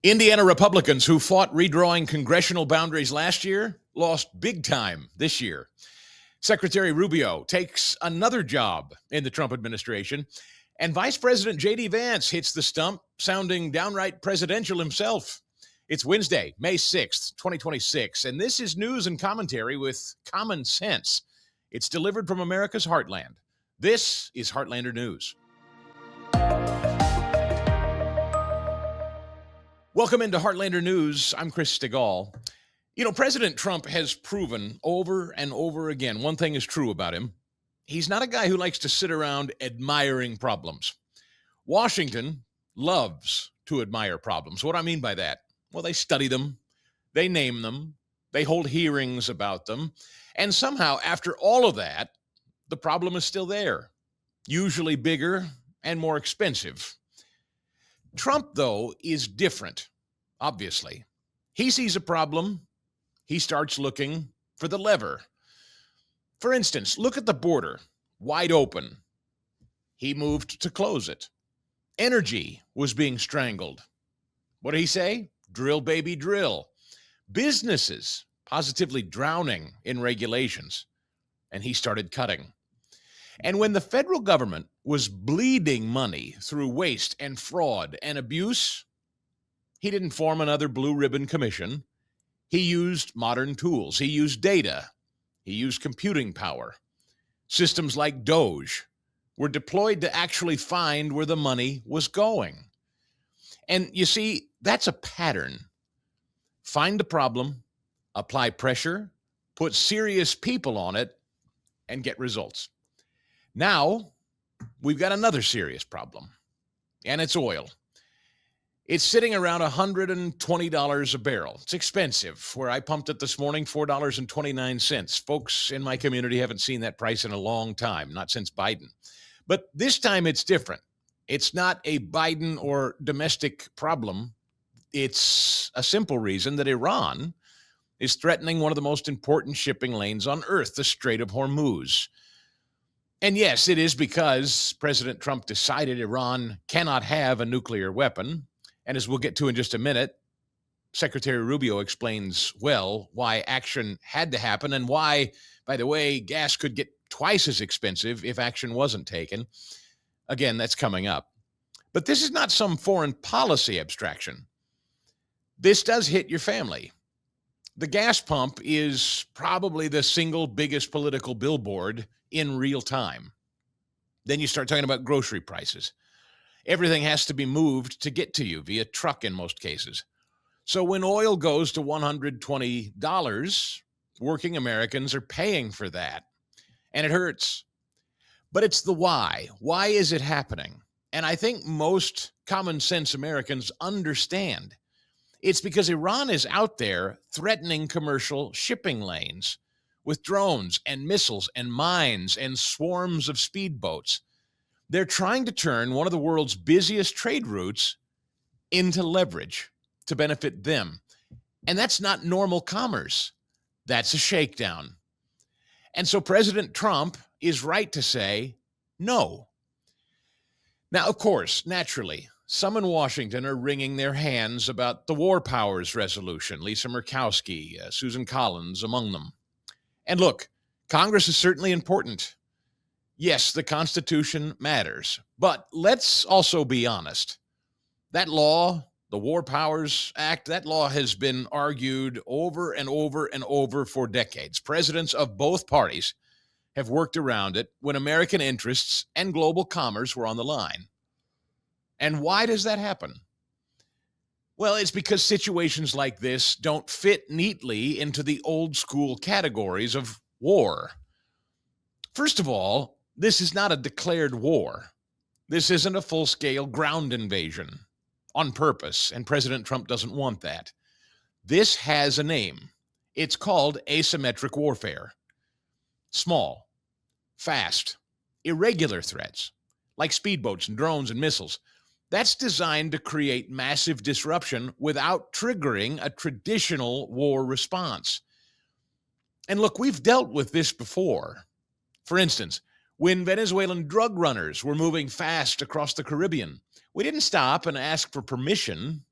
Indiana Republicans who fought redrawing congressional boundaries last year lost big time this year. Secretary Rubio takes another job in the Trump administration, and Vice President J.D. Vance hits the stump, sounding downright presidential himself. It's Wednesday, May 6th, 2026, and this is news and commentary with common sense. It's delivered from America's heartland. This is Heartlander News. Welcome into Heartlander News. I'm Chris Stigall. You know, President Trump has proven over and over again, one thing is true about him. He's not a guy who likes to sit around admiring problems. Washington loves to admire problems. What do I mean by that? Well, they study them, they name them, they hold hearings about them, and somehow, after all of that, the problem is still there, usually bigger and more expensive. Trump, though, is different, obviously. He sees a problem, he starts looking for the lever. For instance, look at the border, wide open. He moved to close it. Energy was being strangled. What did he say? Drill, baby, drill. Businesses positively drowning in regulations, and he started cutting. And when the federal government was bleeding money through waste and fraud and abuse, he didn't form another blue ribbon commission. He used modern tools. He used data. He used computing power. Systems like Doge were deployed to actually find where the money was going. And you see, that's a pattern. Find the problem, apply pressure, put serious people on it, and get results. Now, we've got another serious problem, and it's oil. It's sitting around $120 a barrel. It's expensive. Where I pumped it this morning, $4.29. Folks in my community haven't seen that price in a long time, not since Biden. But this time it's different. It's not a Biden or domestic problem. It's a simple reason that Iran is threatening one of the most important shipping lanes on earth, the Strait of Hormuz. And yes, it is because President Trump decided Iran cannot have a nuclear weapon. And as we'll get to in just a minute, Secretary Rubio explains well why action had to happen and why, by the way, gas could get twice as expensive if action wasn't taken. Again, that's coming up. But this is not some foreign policy abstraction. This does hit your family. The gas pump is probably the single biggest political billboard in real time. Then you start talking about grocery prices. Everything has to be moved to get to you via truck in most cases. So when oil goes to $120, working Americans are paying for that. And it hurts. But it's the why. Why is it happening? And I think most common sense Americans understand. It's because Iran is out there threatening commercial shipping lanes with drones and missiles and mines and swarms of speedboats. They're trying to turn one of the world's busiest trade routes into leverage to benefit them. And that's not normal commerce. That's a shakedown. And so President Trump is right to say no. Now, of course, naturally, some in Washington are wringing their hands about the War Powers Resolution, Lisa Murkowski, Susan Collins among them. And look, Congress is certainly important. Yes, the Constitution matters, but let's also be honest. That law, the War Powers Act, that law has been argued over and over and over for decades. Presidents of both parties have worked around it when American interests and global commerce were on the line. And why does that happen? Well, it's because situations like this don't fit neatly into the old school categories of war. First of all, this is not a declared war. This isn't a full-scale ground invasion on purpose, and President Trump doesn't want that. This has a name. It's called asymmetric warfare. Small, fast, irregular threats, like speedboats and drones and missiles. That's designed to create massive disruption without triggering a traditional war response. And look, we've dealt with this before. For instance, when Venezuelan drug runners were moving fast across the Caribbean, we didn't stop and ask for permission.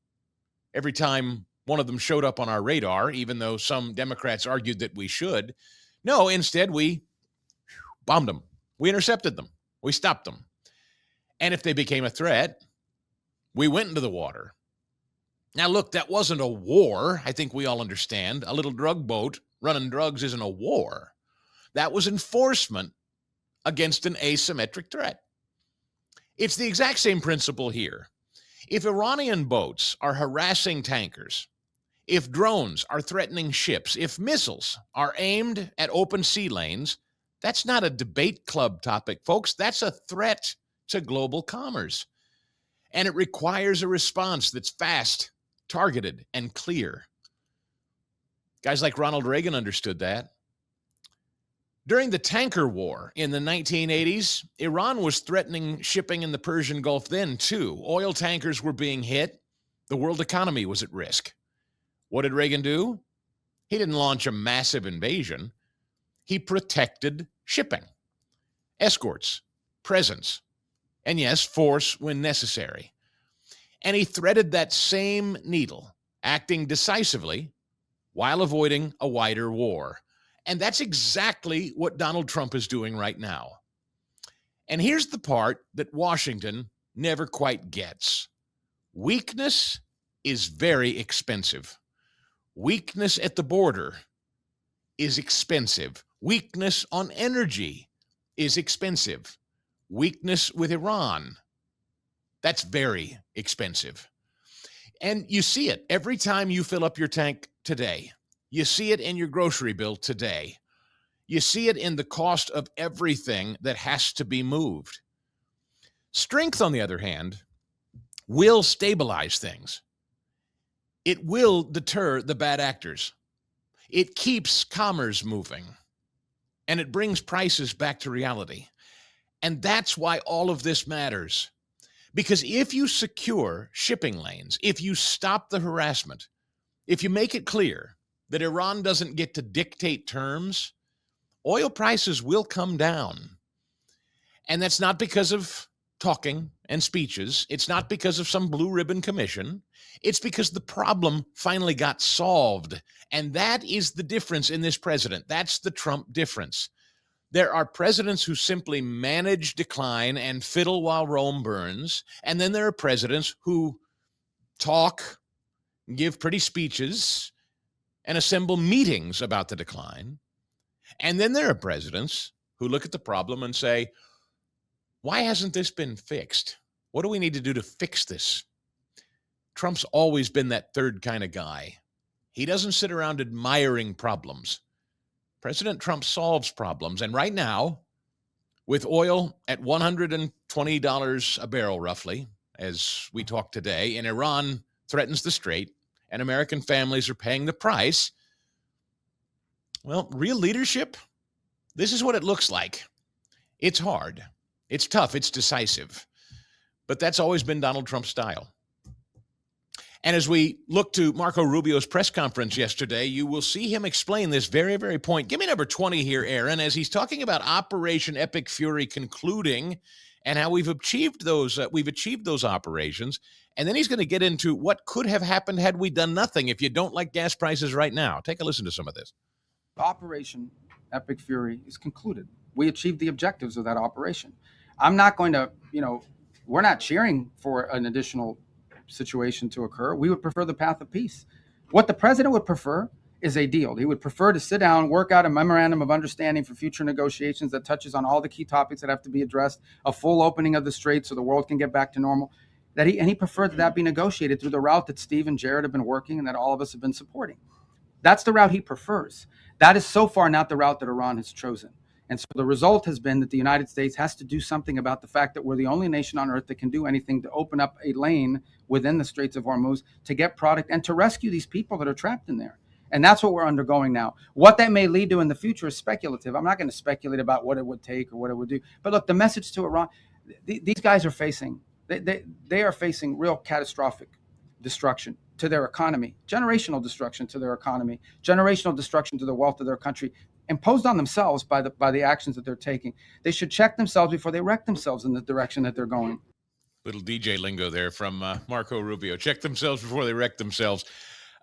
every time one of them showed up on our radar, even though some Democrats argued that we should. No, instead, we bombed them. We intercepted them. We stopped them. And if they became a threat, we went into the water. Now, look, that wasn't a war. I think we all understand. A little drug boat running drugs isn't a war. That was enforcement against an asymmetric threat. It's the exact same principle here. If Iranian boats are harassing tankers, if drones are threatening ships, if missiles are aimed at open sea lanes, that's not a debate club topic, folks. That's a threat to global commerce. And it requires a response that's fast, targeted, and clear. Guys like Ronald Reagan understood that. During the tanker war in the 1980s, Iran was threatening shipping in the Persian Gulf then, too. Oil tankers were being hit. The world economy was at risk. What did Reagan do? He didn't launch a massive invasion. He protected shipping, escorts, presence, and yes, force when necessary. And he threaded that same needle, acting decisively while avoiding a wider war. And that's exactly what Donald Trump is doing right now. And here's the part that Washington never quite gets. Weakness is very expensive. Weakness at the border is expensive. Weakness on energy is expensive. Weakness with Iran, that's very expensive. And you see it every time you fill up your tank today. You see it in your grocery bill today. You see it in the cost of everything that has to be moved. Strength, on the other hand, will stabilize things. It will deter the bad actors. It keeps commerce moving, and it brings prices back to reality. And that's why all of this matters. Because if you secure shipping lanes, if you stop the harassment, if you make it clear that Iran doesn't get to dictate terms, oil prices will come down. And that's not because of talking and speeches. It's not because of some blue ribbon commission. It's because the problem finally got solved. And that is the difference in this president. That's the Trump difference. There are presidents who simply manage decline and fiddle while Rome burns. And then there are presidents who talk, give pretty speeches, and assemble meetings about the decline. And then there are presidents who look at the problem and say, why hasn't this been fixed? What do we need to do to fix this? Trump's always been that third kind of guy. He doesn't sit around admiring problems. President Trump solves problems. And right now, with oil at $120 a barrel roughly, as we talk today, and Iran threatens the Strait, and American families are paying the price, well, real leadership, this is what it looks like. It's hard. It's tough. It's decisive. But that's always been Donald Trump's style. And as we look to Marco Rubio's press conference yesterday, you will see him explain this very, very point. Give me number 20 here, Aaron, as he's talking about Operation Epic Fury concluding and how we've achieved those operations. And then he's going to get into what could have happened had we done nothing if you don't like gas prices right now. Take a listen to some of this. Operation Epic Fury is concluded. We achieved the objectives of that operation. I'm not going to, we're not cheering for an additional situation to occur. We would prefer the path of peace. What the president would prefer is a deal. He would prefer to sit down, work out a memorandum of understanding for future negotiations that touches on all the key topics that have to be addressed, a full opening of the strait so the world can get back to normal. He preferred that be negotiated through the route that Steve and Jared have been working and that all of us have been supporting. That's the route he prefers. That is so far not the route that Iran has chosen. And so the result has been that the United States has to do something about the fact that we're the only nation on earth that can do anything to open up a lane within the Straits of Hormuz to get product and to rescue these people that are trapped in there. And that's what we're undergoing now. What that may lead to in the future is speculative. I'm not going to speculate about what it would take or what it would do. But look, the message to Iran, these guys are facing, they are facing real catastrophic destruction to their economy, generational destruction to their economy, generational destruction to the wealth of their country, imposed on themselves by the actions that they're taking. They should check themselves before they wreck themselves in the direction that they're going. Little DJ lingo there from Marco Rubio. Check themselves before they wreck themselves.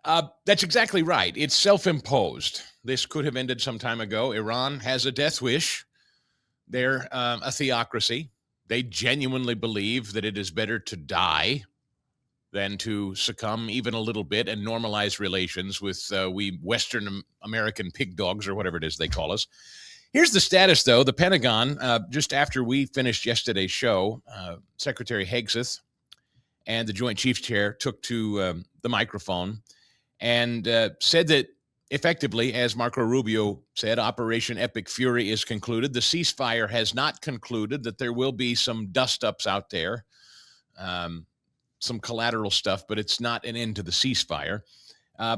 That's exactly right. It's self-imposed. This could have ended some time ago. Iran has a death wish. They're a theocracy. They genuinely believe that it is better to die than to succumb even a little bit and normalize relations with we Western American pig dogs or whatever it is they call us. Here's the status, though. The Pentagon, just after we finished yesterday's show, Secretary Hegseth and the Joint Chiefs Chair took to the microphone and said that effectively, as Marco Rubio said, Operation Epic Fury is concluded. The ceasefire has not concluded, that there will be some dust-ups out there, some collateral stuff, but it's not an end to the ceasefire.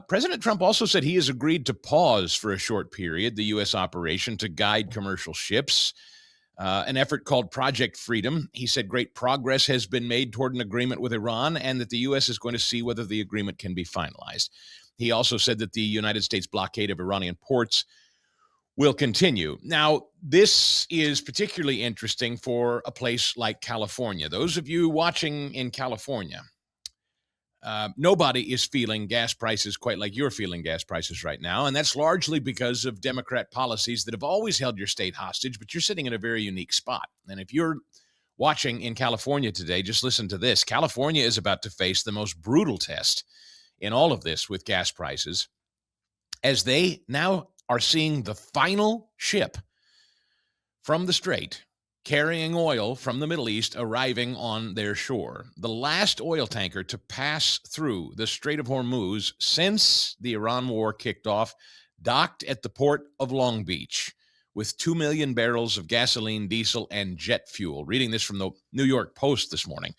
President Trump also said he has agreed to pause for a short period the U.S. operation to guide commercial ships, an effort called Project Freedom. He said great progress has been made toward an agreement with Iran and that the U.S. is going to see whether the agreement can be finalized. He also said that the United States blockade of Iranian ports will continue. Now, this is particularly interesting for a place like California. Those of you watching in California, nobody is feeling gas prices quite like you're feeling gas prices right now, and that's largely because of Democrat policies that have always held your state hostage, but you're sitting in a very unique spot. And if you're watching in California today, just listen to this. California is about to face the most brutal test in all of this with gas prices, as they now are seeing the final ship from the Strait carrying oil from the Middle East arriving on their shore. The last oil tanker to pass through the Strait of Hormuz since the Iran war kicked off docked at the port of Long Beach with 2 million barrels of gasoline, diesel, and jet fuel. Reading this from the New York Post this morning.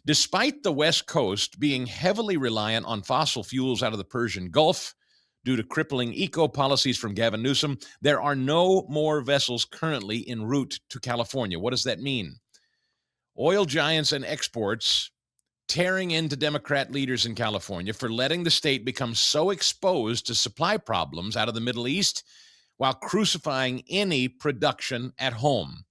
Despite the West Coast being heavily reliant on fossil fuels out of the Persian Gulf, due to crippling eco-policies from Gavin Newsom, there are no more vessels currently en route to California. What does that mean? Oil giants and exports tearing into Democrat leaders in California for letting the state become so exposed to supply problems out of the Middle East while crucifying any production at home.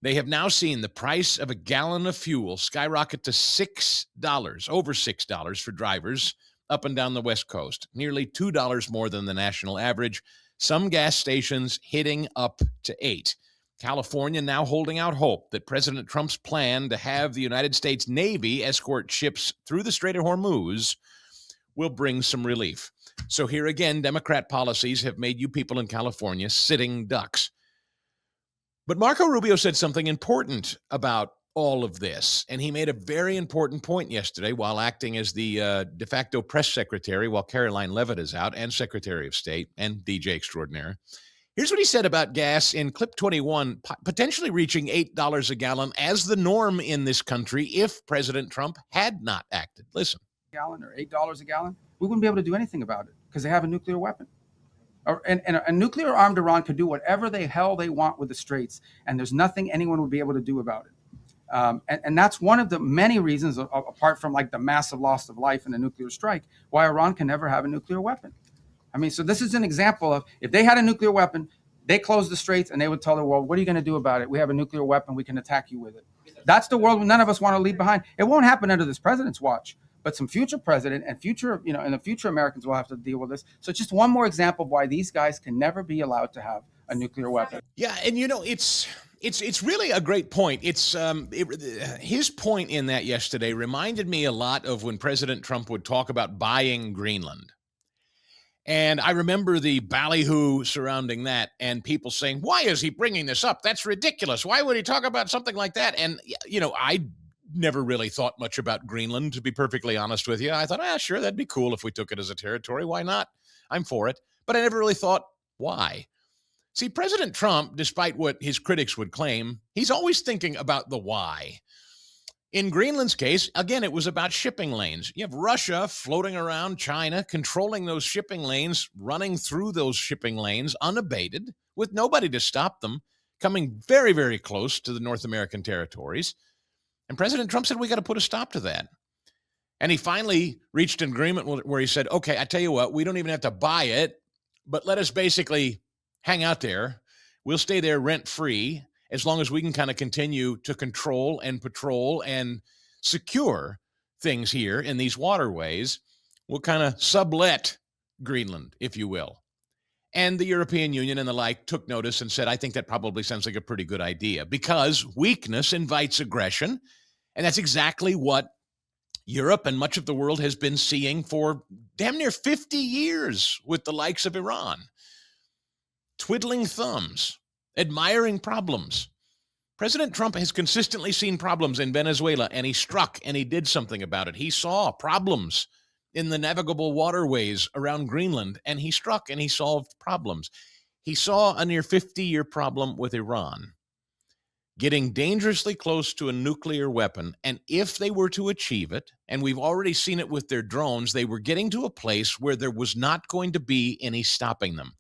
They have now seen the price of a gallon of fuel skyrocket to $6, over $6 for drivers up and down the West Coast, nearly $2 more than the national average. Some gas stations hitting up to $8. California now holding out hope that President Trump's plan to have the United States Navy escort ships through the Strait of Hormuz will bring some relief. So here again, Democrat policies have made you people in California sitting ducks. But Marco Rubio said something important about all of this, and he made a very important point yesterday while acting as the de facto press secretary while Caroline Leavitt is out, and Secretary of State and DJ extraordinaire. Here's what he said about gas in clip 21, potentially reaching $8 a gallon as the norm in this country if President Trump had not acted. Listen. Gallon or $8 a gallon, we wouldn't be able to do anything about it because they have a nuclear weapon. And a nuclear armed Iran could do whatever the hell they want with the Straits, and there's nothing anyone would be able to do about it. And that's one of the many reasons, apart from like the massive loss of life in a nuclear strike, why Iran can never have a nuclear weapon. I mean, so this is an example of if they had a nuclear weapon, they close the Straits and they would tell the world, what are you going to do about it? We have a nuclear weapon. We can attack you with it. That's the world none of us want to leave behind. It won't happen under this president's watch, but some future president and future, and the future Americans will have to deal with this. So it's just one more example of why these guys can never be allowed to have a nuclear weapon. Yeah, and it's really a great point. His point in that yesterday reminded me a lot of when President Trump would talk about buying Greenland. And I remember the ballyhoo surrounding that and people saying, why is he bringing this up? That's ridiculous. Why would he talk about something like that? And, I never really thought much about Greenland, to be perfectly honest with you. I thought, sure, that'd be cool if we took it as a territory. Why not? I'm for it. But I never really thought, why? See, President Trump, despite what his critics would claim, he's always thinking about the why. In Greenland's case, again, it was about shipping lanes. You have Russia floating around China, controlling those shipping lanes, running through those shipping lanes unabated, with nobody to stop them, coming very, very close to the North American territories. And President Trump said, we got to put a stop to that. And he finally reached an agreement where he said, okay, I tell you what, we don't even have to buy it, but let us basically hang out there. We'll stay there rent-free as long as we can kind of continue to control and patrol and secure things here in these waterways, we'll kind of sublet Greenland, if you will. And the European Union and the like took notice and said, I think that probably sounds like a pretty good idea, because weakness invites aggression. And that's exactly what Europe and much of the world has been seeing for damn near 50 years with the likes of Iran. Twiddling thumbs, admiring problems. President Trump has consistently seen problems in Venezuela, and he struck and he did something about it. He saw problems in the navigable waterways around Greenland, and he struck and he solved problems. He saw a near 50-year problem with Iran getting dangerously close to a nuclear weapon, and if they were to achieve it, and we've already seen it with their drones, they were getting to a place where there was not going to be any stopping them.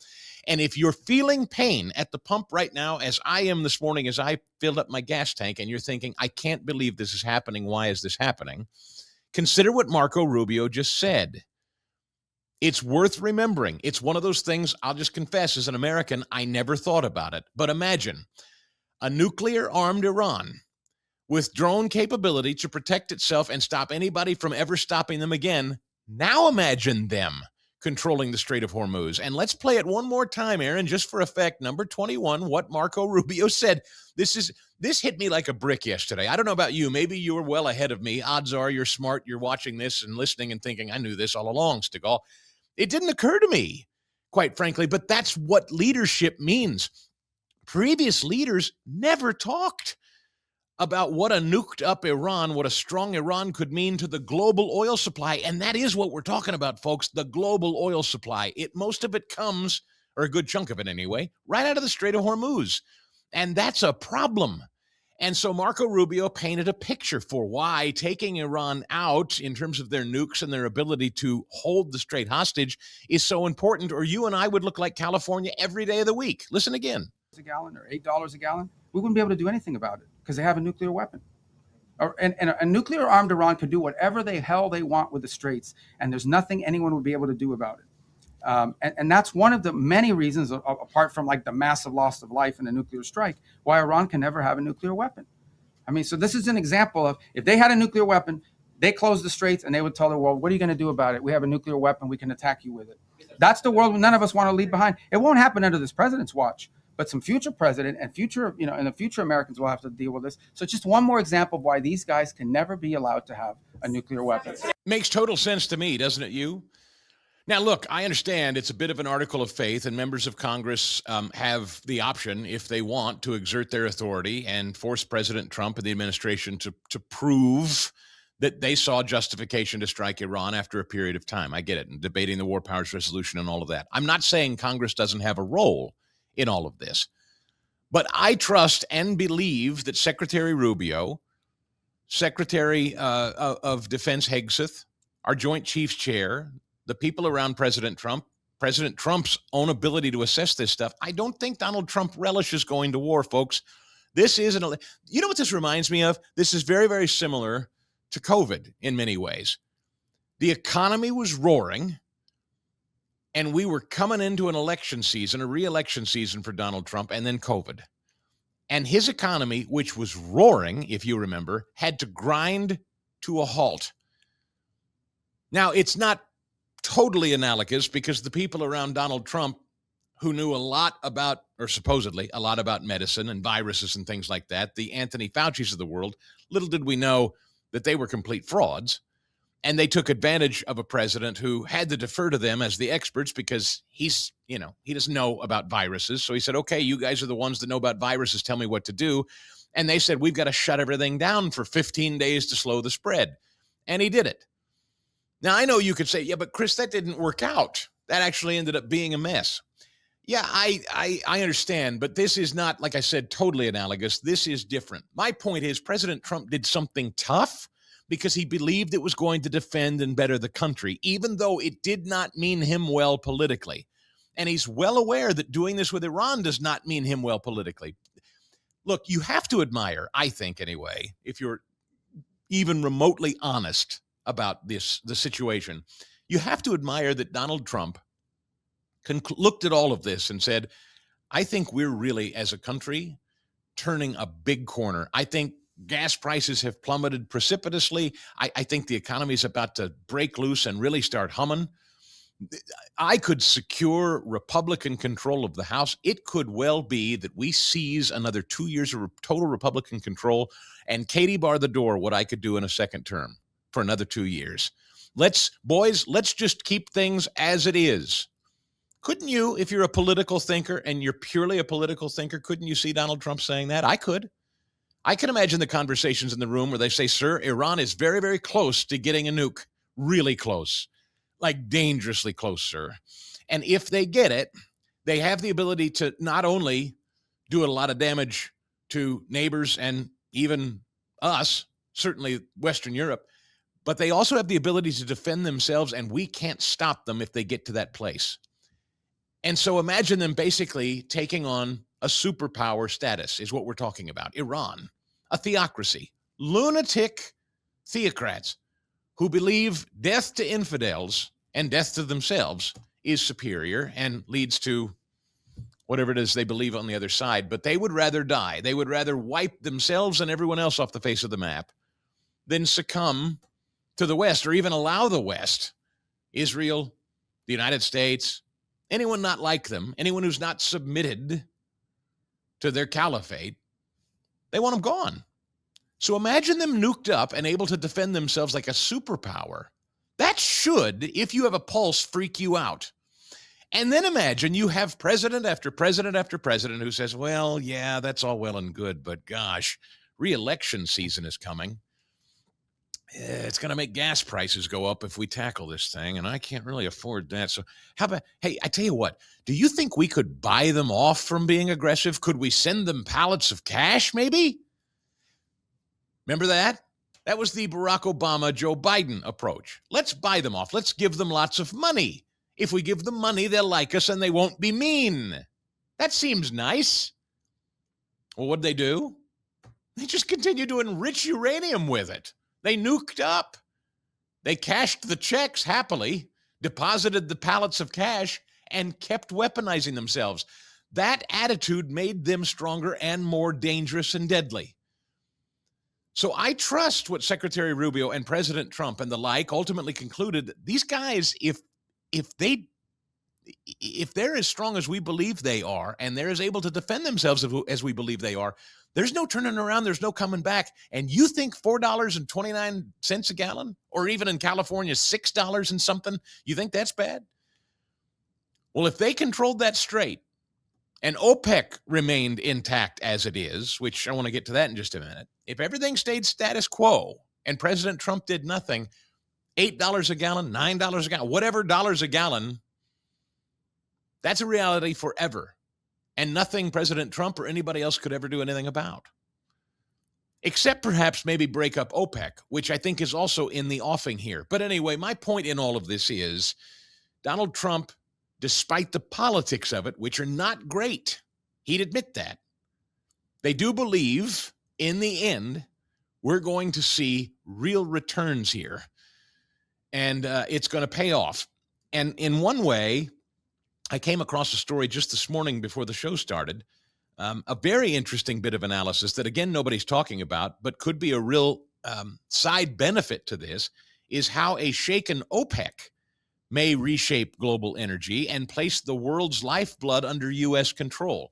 And if you're feeling pain at the pump right now, as I am this morning, as I filled up my gas tank, and you're thinking, I can't believe this is happening, why is this happening? Consider what Marco Rubio just said. It's worth remembering. It's one of those things, I'll just confess, as an American, I never thought about it. But imagine a nuclear-armed Iran with drone capability to protect itself and stop anybody from ever stopping them again. Now imagine them controlling the Strait of Hormuz. And let's play it one more time, Aaron, just for effect. Number 21, what Marco Rubio said. This hit me like a brick yesterday. I don't know about you. Maybe you were well ahead of me. Odds are you're smart. You're watching this and listening and thinking, I knew this all along, Stigall. It didn't occur to me, quite frankly, but that's what leadership means. Previous leaders never talked about what a nuked up Iran, what a strong Iran could mean to the global oil supply. And that is what we're talking about, folks, the global oil supply. Most of it comes, or a good chunk of it anyway, right out of the Strait of Hormuz. And that's a problem. And so Marco Rubio painted a picture for why taking Iran out in terms of their nukes and their ability to hold the strait hostage is so important, or you and I would look like California every day of the week. Listen again. A gallon or $8 a gallon, we wouldn't be able to do anything about it because they have a nuclear weapon. And a nuclear armed Iran could do whatever the hell they want with the straits, and there's nothing anyone would be able to do about it. And that's one of the many reasons, apart from like the massive loss of life in a nuclear strike, why Iran can never have a nuclear weapon. I mean, so this is an example of, if they had a nuclear weapon, they close the straits and they would tell the world, what are you going to do about it? We have a nuclear weapon. We can attack you with it. That's the world none of us want to leave behind. It won't happen under this president's watch. But some future president and future, and the future Americans will have to deal with this. So just one more example of why these guys can never be allowed to have a nuclear weapon. Makes total sense to me, doesn't it, you? Now, look, I understand it's a bit of an article of faith, and members of Congress have the option, if they want, to exert their authority and force President Trump and the administration to prove that they saw justification to strike Iran after a period of time. I get it, and debating the War Powers Resolution and all of that. I'm not saying Congress doesn't have a role in all of this. But I trust and believe that Secretary Rubio, Secretary of Defense Hegseth, our Joint Chiefs Chair, the people around President Trump, President Trump's own ability to assess this stuff. I don't think Donald Trump relishes going to war, folks. This isn't, you know what this reminds me of? This is very, very similar to COVID in many ways. The economy was roaring, and we were coming into an election season, a re-election season for Donald Trump, and then COVID. And his economy, which was roaring, if you remember, had to grind to a halt. Now, it's not totally analogous because the people around Donald Trump who knew a lot about, or supposedly a lot about medicine and viruses and things like that, the Anthony Fauci's of the world, little did we know that they were complete frauds. And they took advantage of a president who had to defer to them as the experts because he doesn't know about viruses. So he said, okay, you guys are the ones that know about viruses. Tell me what to do. And they said, we've got to shut everything down for 15 days to slow the spread. And he did it. Now, I know you could say, yeah, but Chris, that didn't work out. That actually ended up being a mess. Yeah, I understand, but this is not, like I said, totally analogous. This is different. My point is President Trump did something tough because he believed it was going to defend and better the country, even though it did not mean him well politically. And he's well aware that doing this with Iran does not mean him well politically. Look, you have to admire, I think anyway, if you're even remotely honest about the situation, you have to admire that Donald Trump looked at all of this and said, I think we're really, as a country, turning a big corner. I think Gas prices have plummeted precipitously. I think the economy is about to break loose and really start humming. I could secure Republican control of the House. It could well be that we seize another 2 years of total Republican control and Katie bar the door what I could do in a second term for another 2 years. Let's just keep things as it is. Couldn't you, if you're a political thinker and you're purely a political thinker, couldn't you see Donald Trump saying that? I could. I can imagine the conversations in the room where they say, sir, Iran is very, very close to getting a nuke. Really close. Like dangerously close, sir. And if they get it, they have the ability to not only do a lot of damage to neighbors and even us, certainly Western Europe, but they also have the ability to defend themselves, and we can't stop them if they get to that place. And so imagine them basically taking on a superpower status is what we're talking about. Iran, a theocracy, lunatic theocrats who believe death to infidels and death to themselves is superior and leads to whatever it is they believe on the other side. But they would rather die. They would rather wipe themselves and everyone else off the face of the map than succumb to the West, or even allow the West, Israel, the United States, anyone not like them, anyone who's not submitted to their caliphate, they want them gone. So imagine them nuked up and able to defend themselves like a superpower. That should, if you have a pulse, freak you out. And then imagine you have president after president after president who says, well, yeah, that's all well and good, but gosh, re-election season is coming. It's going to make gas prices go up if we tackle this thing, and I can't really afford that. So how about, hey, I tell you what, do you think we could buy them off from being aggressive? Could we send them pallets of cash, maybe? Remember that? That was the Barack Obama, Joe Biden approach. Let's buy them off. Let's give them lots of money. If we give them money, they'll like us and they won't be mean. That seems nice. Well, what'd they do? They just continued to enrich uranium with it. They nuked up. They cashed the checks happily, deposited the pallets of cash, and kept weaponizing themselves. That attitude made them stronger and more dangerous and deadly. So I trust what Secretary Rubio and President Trump and the like ultimately concluded. These guys, if they're as strong as we believe they are, and they're as able to defend themselves as we believe they are, there's no turning around. There's no coming back. And you think $4.29 a gallon, or even in California, $6 and something, you think that's bad? Well, if they controlled that strait and OPEC remained intact as it is, which I want to get to that in just a minute, if everything stayed status quo and President Trump did nothing, $8 a gallon, $9 a gallon, whatever dollars a gallon, that's a reality forever. And nothing President Trump or anybody else could ever do anything about. Except perhaps maybe break up OPEC, which I think is also in the offing here. But anyway, my point in all of this is Donald Trump, despite the politics of it, which are not great, he'd admit that. They do believe, in the end, we're going to see real returns here. And it's going to pay off. And in one way, I came across a story just this morning before the show started, a very interesting bit of analysis that, again, nobody's talking about, but could be a real side benefit to this, is how a shaken OPEC may reshape global energy and place the world's lifeblood under U.S. control.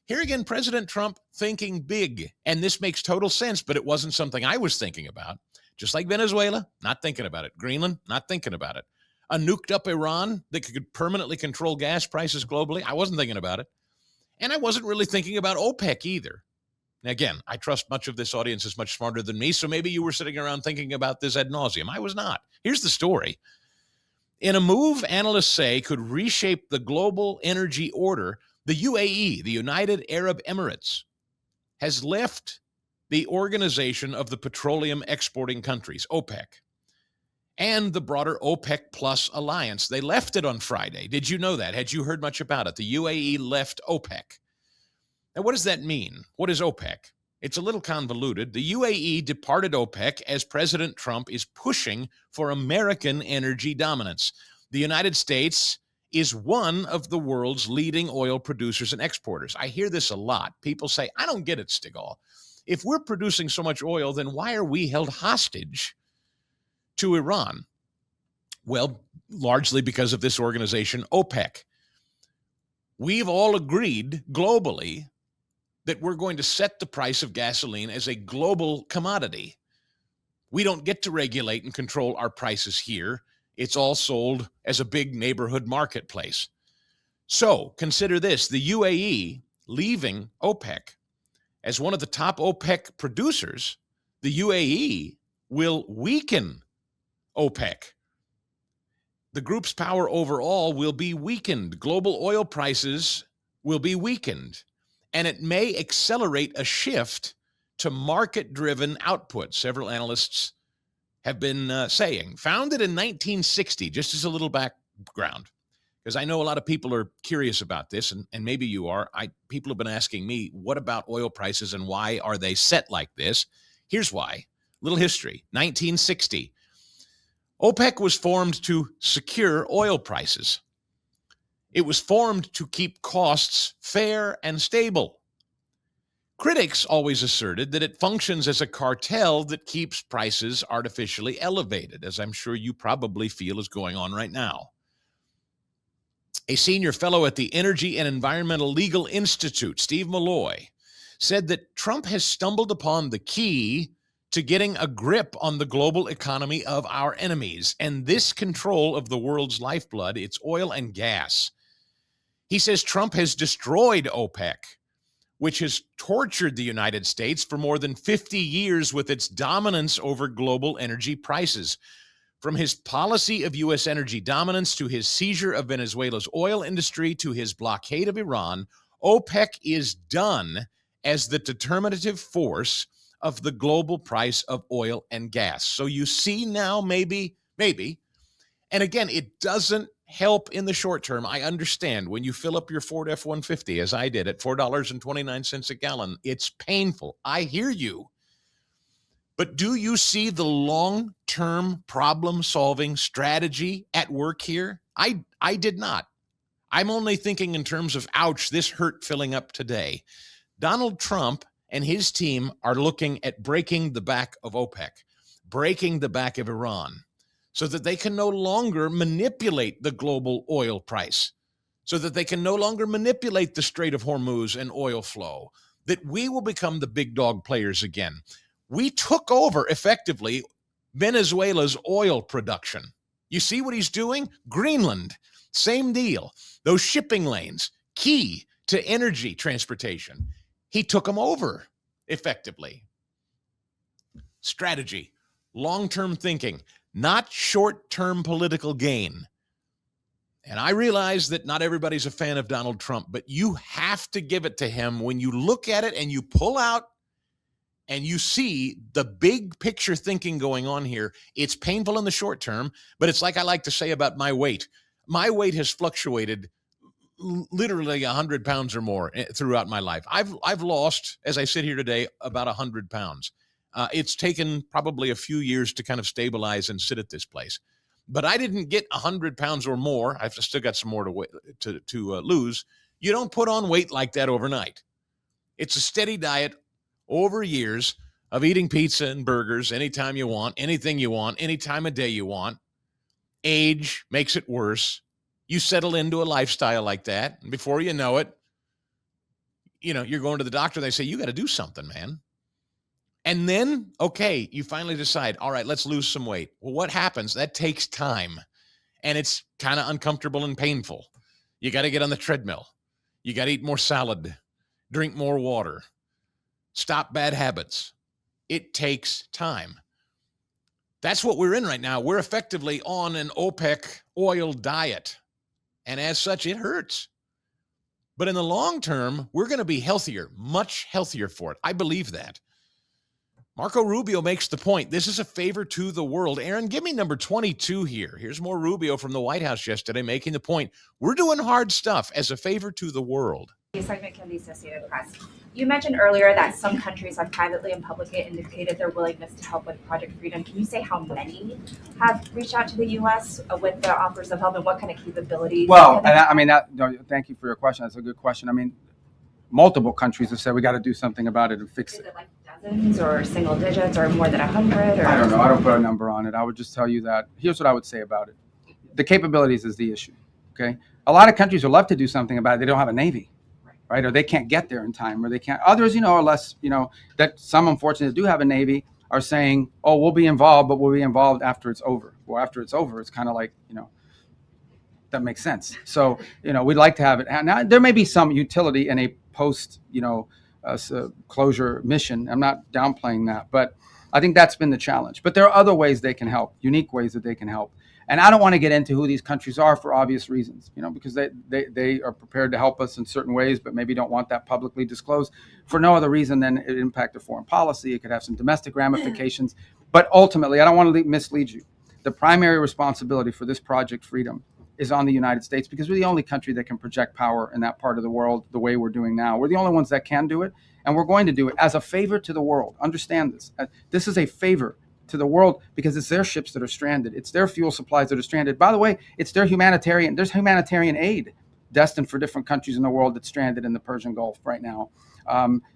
Here again, President Trump thinking big, and this makes total sense, but it wasn't something I was thinking about. Just like Venezuela, not thinking about it. Greenland, not thinking about it. A nuked up Iran that could permanently control gas prices globally, I wasn't thinking about it. And I wasn't really thinking about OPEC either. Now, again, I trust much of this audience is much smarter than me, so maybe you were sitting around thinking about this ad nauseum. I was not. Here's the story. In a move analysts say could reshape the global energy order, the UAE, the United Arab Emirates, has left the Organization of the Petroleum Exporting Countries, OPEC, and the broader OPEC Plus alliance. They left it on Friday. Did you know that? Had you heard much about it? The UAE left OPEC. Now, what does that mean? What is OPEC? It's a little convoluted. The UAE departed OPEC as President Trump is pushing for American energy dominance. The United States is one of the world's leading oil producers and exporters. I hear this a lot. People say, I don't get it, Stigall. If we're producing so much oil, then why are we held hostage to Iran? Well, largely because of this organization, OPEC. We've all agreed globally that we're going to set the price of gasoline as a global commodity. We don't get to regulate and control our prices here. It's all sold as a big neighborhood marketplace. So consider this, the UAE leaving OPEC as one of the top OPEC producers, the UAE will weaken OPEC. The group's power overall will be weakened. Global oil prices will be weakened, and it may accelerate a shift to market-driven output. Several analysts have been saying. Founded in 1960, just as a little background, because I know a lot of people are curious about this, and maybe you are. People have been asking me, what about oil prices and why are they set like this? Here's why. Little history. 1960. OPEC was formed to secure oil prices. It was formed to keep costs fair and stable. Critics always asserted that it functions as a cartel that keeps prices artificially elevated, as I'm sure you probably feel is going on right now. A senior fellow at the Energy and Environmental Legal Institute, Steve Malloy, said that Trump has stumbled upon the key to getting a grip on the global economy of our enemies, and this control of the world's lifeblood, it's oil and gas. He says Trump has destroyed OPEC, which has tortured the United States for more than 50 years with its dominance over global energy prices. From his policy of U.S. energy dominance to his seizure of Venezuela's oil industry to his blockade of Iran, OPEC is done as the determinative force of the global price of oil and gas. So you see now, maybe, and again, it doesn't help in the short term. I understand when you fill up your Ford F-150, as I did, at $4.29 a gallon, it's painful. I hear you. But do you see the long-term problem-solving strategy at work here? I did not. I'm only thinking in terms of, ouch, this hurt filling up today. Donald Trump and his team are looking at breaking the back of OPEC, breaking the back of Iran, so that they can no longer manipulate the global oil price, so that they can no longer manipulate the Strait of Hormuz and oil flow, that we will become the big dog players again. We took over, effectively, Venezuela's oil production. You see what he's doing? Greenland, same deal. Those shipping lanes, key to energy transportation. He took them over, effectively. Strategy, long-term thinking, not short-term political gain. And I realize that not everybody's a fan of Donald Trump, but you have to give it to him when you look at it and you pull out and you see the big picture thinking going on here. It's painful in the short term, but it's like I like to say about my weight. My weight has fluctuated literally 100 pounds or more throughout my life. I've lost, as I sit here today, about 100 pounds. It's taken probably a few years to kind of stabilize and sit at this place. But I didn't get 100 pounds or more. I've still got some more to lose. You don't put on weight like that overnight. It's a steady diet over years of eating pizza and burgers anytime you want, anything you want, any time of day you want. Age makes it worse. You settle into a lifestyle like that, and before you know it, you're going to the doctor. They say, you got to do something, man. And then, okay, you finally decide, all right, let's lose some weight. Well, what happens? That takes time, and it's kind of uncomfortable and painful. You got to get on the treadmill. You got to eat more salad, drink more water, stop bad habits. It takes time. That's what we're in right now. We're effectively on an OPEC oil diet. And as such, it hurts. But in the long term, we're going to be healthier, much healthier for it. I believe that. Marco Rubio makes the point. This is a favor to the world. Aaron, give me number 22 here. Here's more Rubio from the White House yesterday making the point. We're doing hard stuff as a favor to the world. Segment can be Associated Press. You mentioned earlier that some countries have privately and publicly indicated their willingness to help with Project Freedom. Can you say how many have reached out to the U.S. with the offers of help and what kind of capabilities? Well, thank you for your question. That's a good question. Multiple countries have said we got to do something about it and fix it. Is it like dozens? Dozens or single digits or more than 100? Or I don't know. I don't put a number on it. I would just tell you that here's what I would say about it. The capabilities is the issue. Okay. A lot of countries would love to do something about it. They don't have a Navy, right? Or they can't get there in time, or they can't. Others, are less, that some unfortunately do have a Navy are saying, oh, we'll be involved, but we'll be involved after it's over. Well, after it's over, it's kind of like, that makes sense. So, we'd like to have it. Now, there may be some utility in a post, closure mission. I'm not downplaying that, but I think that's been the challenge. But there are other ways they can help, unique ways that they can help. And I don't want to get into who these countries are for obvious reasons, because they are prepared to help us in certain ways, but maybe don't want that publicly disclosed for no other reason than it impact a foreign policy. It could have some domestic ramifications. But ultimately, I don't want to mislead you. The primary responsibility for this Project Freedom is on the United States, because we're the only country that can project power in that part of the world the way we're doing now. We're the only ones that can do it, and we're going to do it as a favor to the world. Understand this. This is a favor to the world because it's their ships that are stranded. It's their fuel supplies that are stranded. By the way, it's there's humanitarian aid destined for different countries in the world that's stranded in the Persian Gulf right now.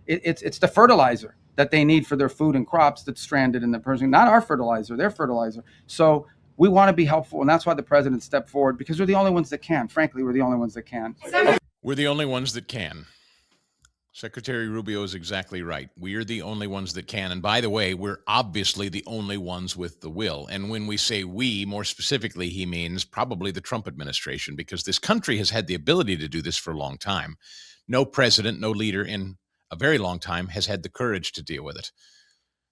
It's the fertilizer that they need for their food and crops that's stranded in the Persian, not our fertilizer, their fertilizer. So we want to be helpful, and that's why the president stepped forward, because we're the only ones that can. Frankly, we're the only ones that can. We're the only ones that can. Secretary Rubio is exactly right. We are the only ones that can. And by the way, we're obviously the only ones with the will. And when we say we, more specifically, he means probably the Trump administration, because this country has had the ability to do this for a long time. No president, no leader in a very long time has had the courage to deal with it.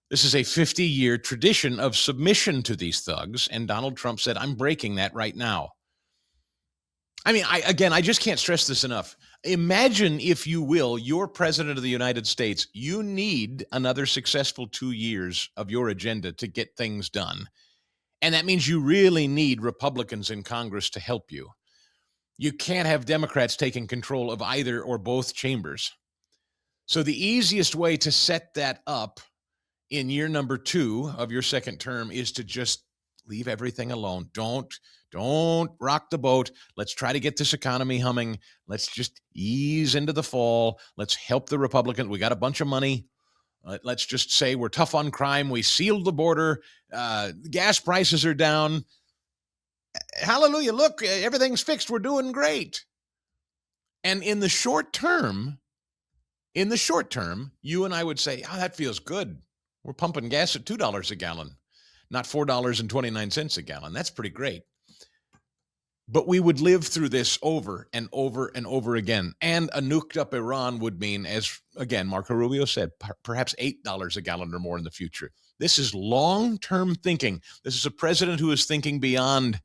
This is a 50-year tradition of submission to these thugs, and Donald Trump said, I'm breaking that right now. I mean, I just can't stress this enough. Imagine, if you will, you're president of the United States. You need another successful 2 years of your agenda to get things done. And that means you really need Republicans in Congress to help you. You can't have Democrats taking control of either or both chambers. So the easiest way to set that up in year number 2 of your second term is to just leave everything alone. Don't rock the boat. Let's try to get this economy humming. Let's just ease into the fall. Let's help the Republicans. We got a bunch of money. Let's just say we're tough on crime. We sealed the border. Gas prices are down. Hallelujah. Look, everything's fixed. We're doing great. And in the short term, you and I would say, oh, that feels good. We're pumping gas at $2 a gallon, not $4.29 a gallon. That's pretty great. But we would live through this over and over and over again. And a nuked up Iran would mean, as again, Marco Rubio said, perhaps $8 a gallon or more in the future. This is long-term thinking. This is a president who is thinking beyond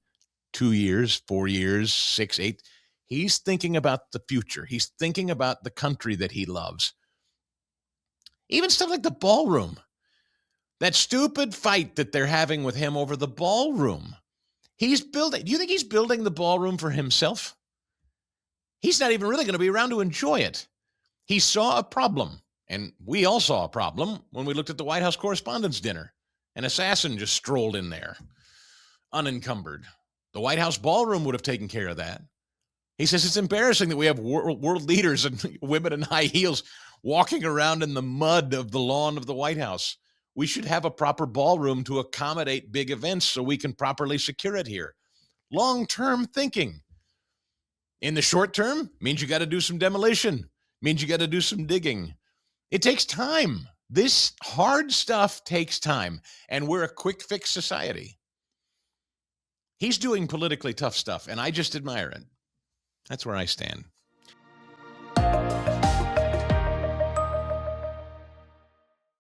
2 years, 4 years, 6, 8. He's thinking about the future. He's thinking about the country that he loves. Even stuff like the ballroom. That stupid fight that they're having with him over the ballroom. Do you think he's building the ballroom for himself? He's not even really going to be around to enjoy it. He saw a problem, and we all saw a problem when we looked at the White House Correspondents' Dinner. An assassin just strolled in there, unencumbered. The White House ballroom would have taken care of that. He says it's embarrassing that we have world leaders and women in high heels walking around in the mud of the lawn of the White House. We should have a proper ballroom to accommodate big events so we can properly secure it here. Long-term thinking. In the short term, means you got to do some demolition, means you got to do some digging. It takes time. This hard stuff takes time, and we're a quick fix society. He's doing politically tough stuff, and I just admire it. That's where I stand.